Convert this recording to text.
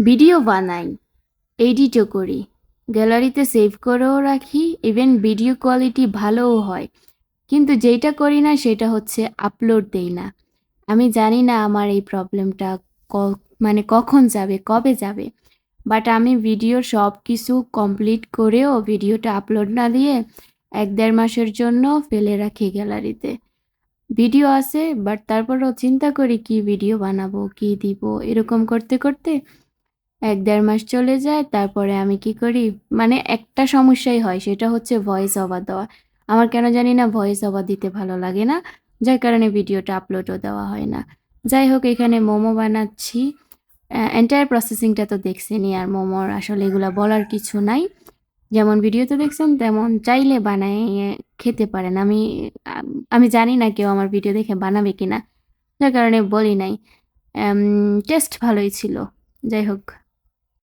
Video বানাই, এডিটও করি, গ্যালারিতে সেভ করেও রাখি, ইভেন ভিডিও কোয়ালিটি ভালোও হয়। কিন্তু যেইটা করি না সেটা হচ্ছে আপলোড দেই না। আমি জানি না আমার এই প্রবলেমটা মানে কখন যাবে, কবে যাবে। বাট আমি ভিডিওর সব কিছু কমপ্লিট করেও ভিডিওটা আপলোড না দিয়ে ১-১.৫ মাসের জন্য ফেলে রাখি গ্যালারিতে। ভিডিও আছে বাট তারপরেও চিন্তা করি কি ভিডিও বানাবো, কি দিব, এরকম করতে করতে ১-১.৫ মাস চলে যায়। তারপরে আমি কি করি, মানে একটা সমস্যাই হয়, সেটা হচ্ছে ভয়েস ওভার দেওয়া। আমার কেন জানি না ভয়েস ওভার দিতে ভালো লাগে না, যার কারণে ভিডিওটা আপলোডও দেওয়া হয় না। যাই হোক, এখানে মোমো বানাচ্ছি। এন্টায়ার প্রসেসিংটা তো দেখছেনই, আর মোমোর আসলে এগুলা বলার কিছু নাই। যেমন ভিডিওতে দেখছেন তেমন চাইলে বানায়ে খেতে পারেন। আমি জানি না কেউ আমার ভিডিও দেখে বানাবে কিনা, যার কারণে বলি নাই। টেস্ট ভালোই ছিল। যাই হোক।